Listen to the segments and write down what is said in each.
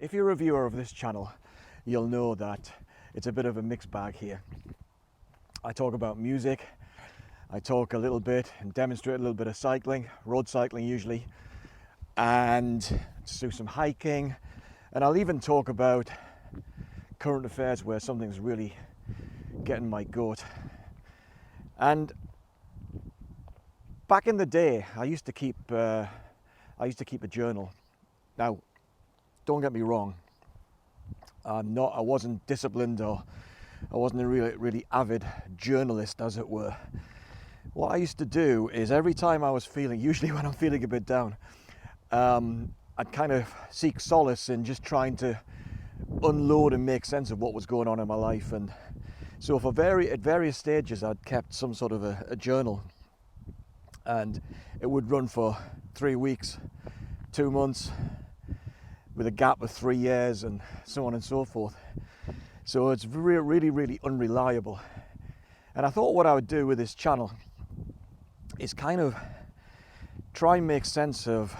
if you're a viewer of this channel, you'll know that it's a bit of a mixed bag here. I talk about music, I talk a little bit and demonstrate a little bit of cycling, road cycling usually, and do some hiking, and I'll even talk about current affairs where something's really getting my goat. And back in the day, I used to keep a journal. Now, don't get me wrong, I wasn't disciplined, or I wasn't a really avid journalist, as it were. What I used to do is every time I was feeling, usually when I'm feeling a bit down, I'd kind of seek solace in just trying to unload and make sense of what was going on in my life. And so at various stages, I'd kept some sort of a journal, and it would run for 3 weeks, 2 months, with a gap of 3 years, and so on and so forth. So it's really unreliable. And I thought what I would do with this channel is kind of try and make sense of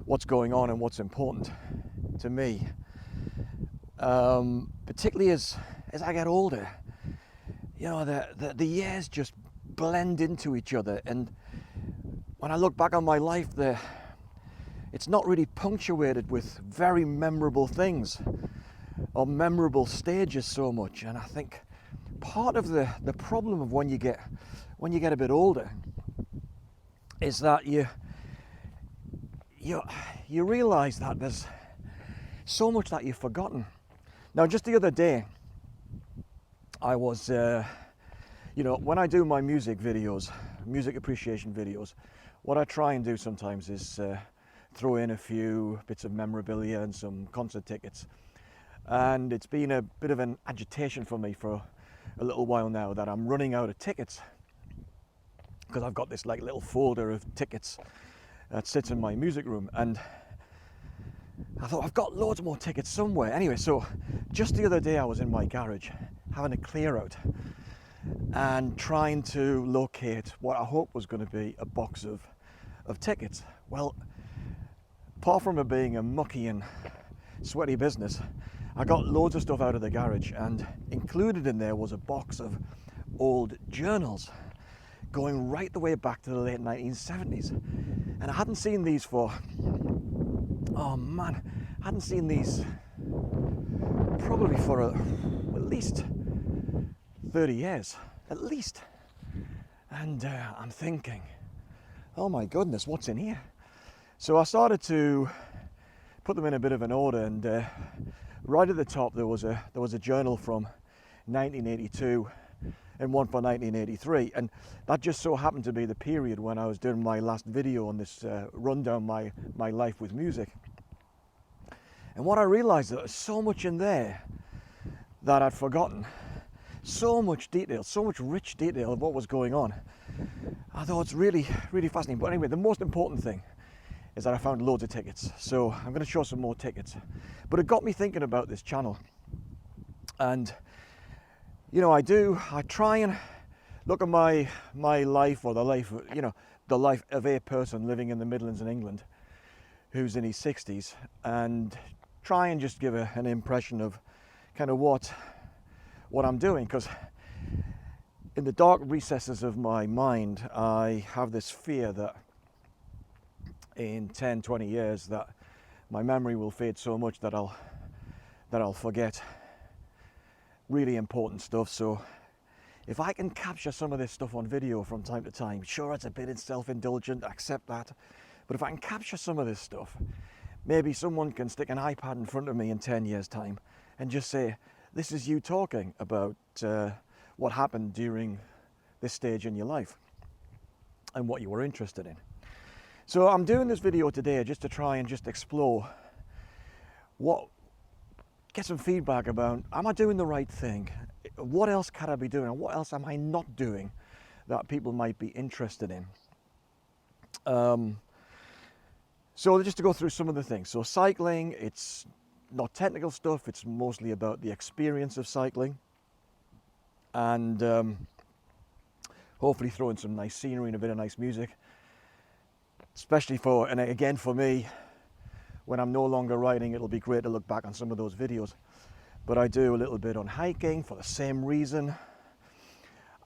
what's going on and what's important to me, particularly as I get older. You know, the years just blend into each other, and when I look back on my life, it's not really punctuated with very memorable things or memorable stages so much. And I think part of the problem of when you get a bit older is that you realize that there's so much that you've forgotten. Now, just the other day, I was, when I do my music videos, music appreciation videos, what I try and do sometimes is throw in a few bits of memorabilia and some concert tickets. And it's been a bit of an agitation for me for a little while now that I'm running out of tickets, because I've got this like little folder of tickets that sits in my music room, and I thought I've got loads more tickets somewhere. Anyway, so just the other day I was in my garage having a clear out and trying to locate what I hope was going to be a box of tickets. Well, apart from it being a mucky and sweaty business, I got loads of stuff out of the garage, and included in there was a box of old journals going right the way back to the late 1970s. And I hadn't seen these for, I hadn't seen these probably for at least 30 years, at least. And I'm thinking, oh my goodness, what's in here? So I started to put them in a bit of an order, and right at the top there was a journal from 1982 and one for 1983, and that just so happened to be the period when I was doing my last video on this rundown my life with music. And what I realized, that there's so much in there that I'd forgotten, so much detail, so much rich detail of what was going on. I thought it's really fascinating. But anyway, the most important thing is that I found loads of tickets. So I'm going to show some more tickets. But it got me thinking about this channel. And, you know, I try and look at my life, or the life of a person living in the Midlands in England who's in his 60s, and try and just give an impression of kind of what I'm doing. Because in the dark recesses of my mind, I have this fear that in 10-20 years that my memory will fade so much that I'll forget really important stuff. So if I can capture some of this stuff on video from time to time, sure, it's a bit self-indulgent, I accept that, but if I can capture some of this stuff, maybe someone can stick an iPad in front of me in 10 years time and just say, this is you talking about what happened during this stage in your life and what you were interested in. So I'm doing this video today just to try and just explore get some feedback about, am I doing the right thing? What else can I be doing? And what else am I not doing that people might be interested in? So just to go through some of the things. So cycling, it's not technical stuff, it's mostly about the experience of cycling. And hopefully throw in some nice scenery and a bit of nice music. Especially for me, when I'm no longer writing, it'll be great to look back on some of those videos. But I do a little bit on hiking for the same reason.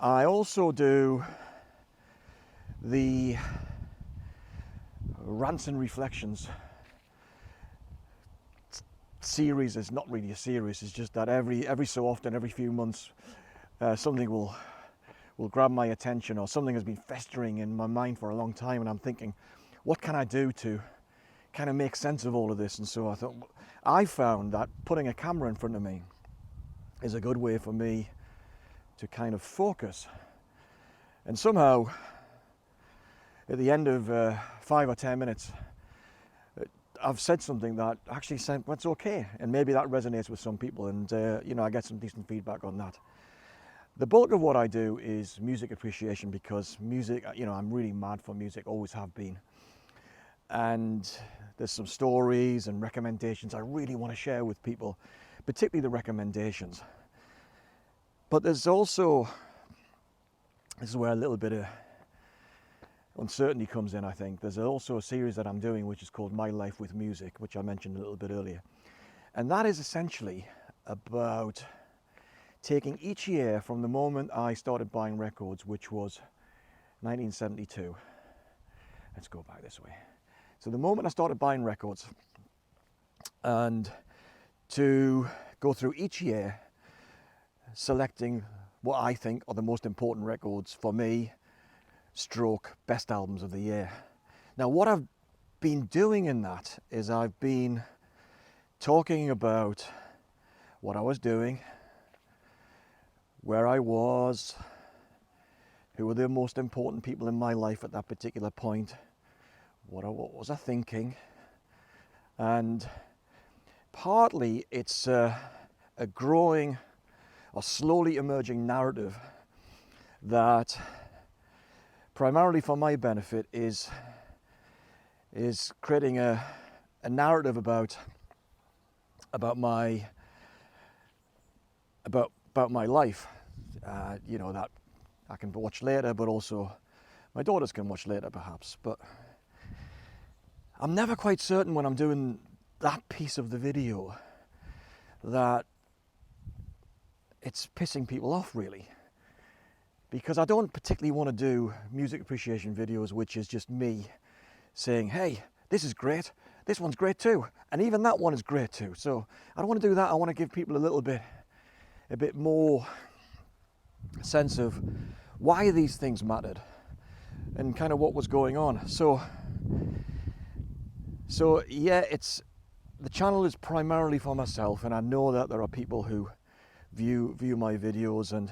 I also do the Rants and Reflections series. Is not really a series, it's just that every so often, every few months, something will grab my attention, or something has been festering in my mind for a long time, and I'm thinking, what can I do to kind of make sense of all of this? And so I found that putting a camera in front of me is a good way for me to kind of focus. And somehow, at the end of 5 or 10 minutes, I've said something that actually said, well, it's okay, and maybe that resonates with some people, and you know, I get some decent feedback on that. The bulk of what I do is music appreciation, because music, you know, I'm really mad for music, always have been. And there's some stories and recommendations I really want to share with people, particularly the recommendations. But there's also, this is where a little bit of uncertainty comes in, I think. There's also a series that I'm doing which is called My Life with Music, which I mentioned a little bit earlier. And that is essentially about taking each year from the moment I started buying records, which was 1972. Let's go back this way. So the moment I started buying records, and to go through each year, selecting what I think are the most important records for me, stroke best albums of the year. Now, what I've been doing in that is I've been talking about what I was doing, where I was, who were the most important people in my life at that particular point, what was I thinking, and partly it's a growing or slowly emerging narrative that, primarily for my benefit, is creating a narrative about my life, you know, that I can watch later, but also my daughters can watch later perhaps. But I'm never quite certain when I'm doing that piece of the video that it's pissing people off, really, because I don't particularly want to do music appreciation videos which is just me saying, hey, this is great, this one's great too, and even that one is great too. So I don't want to do that. I want to give people a bit more sense of why these things mattered and kind of what was going on. So yeah, the channel is primarily for myself, and I know that there are people who view my videos, and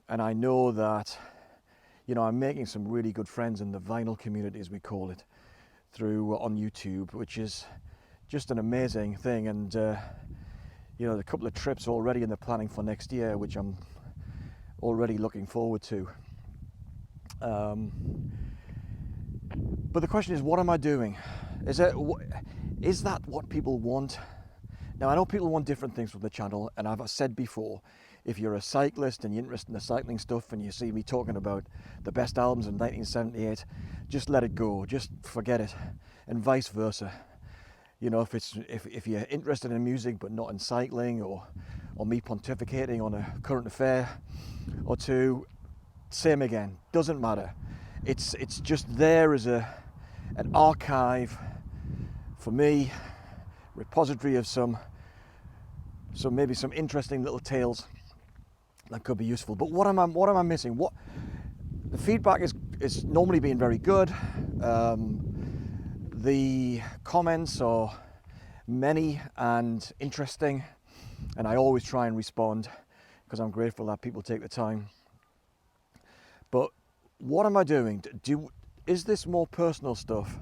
I know that, you know, I'm making some really good friends in the vinyl community, as we call it, on YouTube, which is just an amazing thing. And you know, a couple of trips already in the planning for next year, which I'm already looking forward to. But the question is, what am I doing? Is that what people want? Now, I know people want different things from the channel, and I've said before, if you're a cyclist and you're interested in the cycling stuff and you see me talking about the best albums in 1978, just let it go, just forget it, and vice versa. You know, if you're interested in music but not in cycling, or me pontificating on a current affair or two, same again, doesn't matter. It's just there as an archive for me, repository of some maybe some interesting little tales that could be useful. But what am I missing? The feedback is normally been very good. The comments are many and interesting, and I always try and respond because I'm grateful that people take the time. But what am I doing? Is this more personal stuff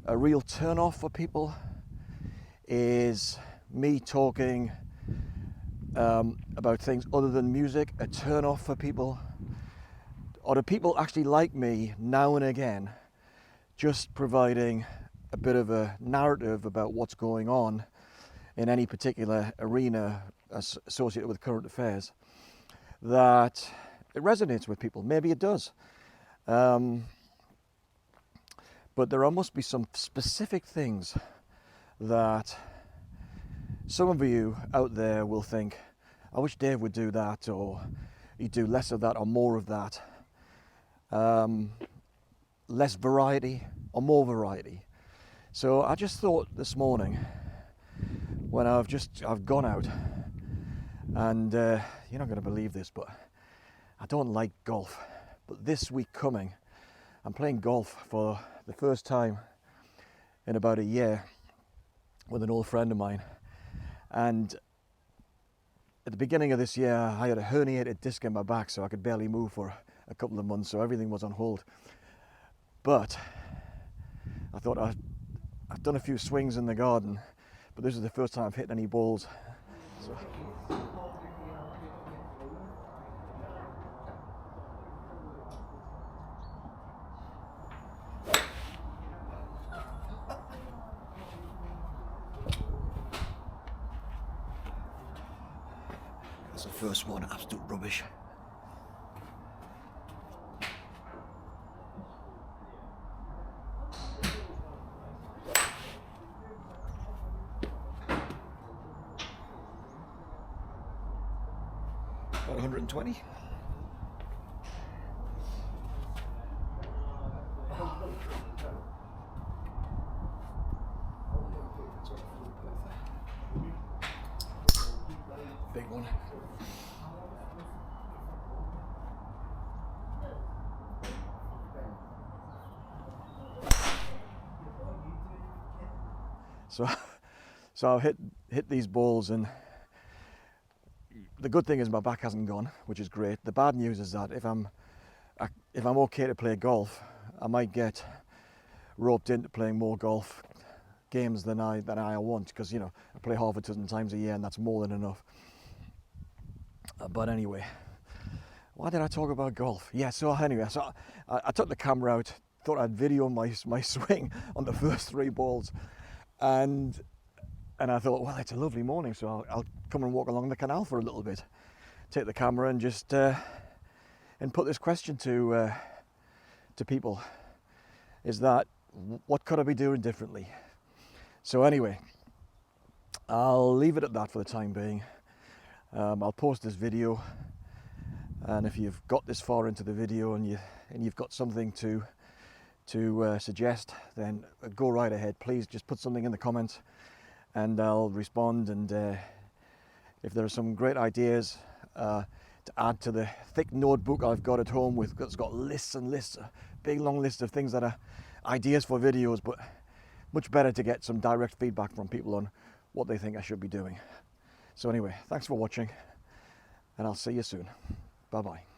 a real turn-off for people? Is me talking about things other than music a turn-off for people? Or do people actually like me now and again just providing a bit of a narrative about what's going on in any particular arena associated with current affairs, that it resonates with people? Maybe it does. But there must be some specific things that some of you out there will think, I wish Dave would do that, or he'd do less of that or more of that. Less variety or more variety. So I just thought this morning, when I've gone out, and you're not going to believe this, but I don't like golf. But this week coming, I'm playing golf for the first time in about a year with an old friend of mine. And at the beginning of this year, I had a herniated disc in my back, so I could barely move for a couple of months, so everything was on hold. But I thought I've done a few swings in the garden, but this is the first time I've hit any balls. So. That's the first one, absolute rubbish. About 120. Big one. So I'll hit these balls, and the good thing is my back hasn't gone, which is great. The bad news is that if I'm okay to play golf, I might get roped into playing more golf games than I want, because, you know, I play half a dozen times a year, and that's more than enough. But anyway, why did I talk about golf? Yeah, so anyway, so I took the camera out, thought I'd video my swing on the first 3 balls, and I thought, well, it's a lovely morning, so I'll come and walk along the canal for a little bit, take the camera and just and put this question to people, is that, what could I be doing differently? So anyway, I'll leave it at that for the time being. I'll post this video, and if you've got this far into the video and you've got something to suggest, then go right ahead. Please just put something in the comments, and I'll respond. And if there are some great ideas to add to the thick notebook I've got at home, it's got lists and lists, a big long list of things that are ideas for videos, but much better to get some direct feedback from people on what they think I should be doing. So anyway, thanks for watching, and I'll see you soon. Bye bye.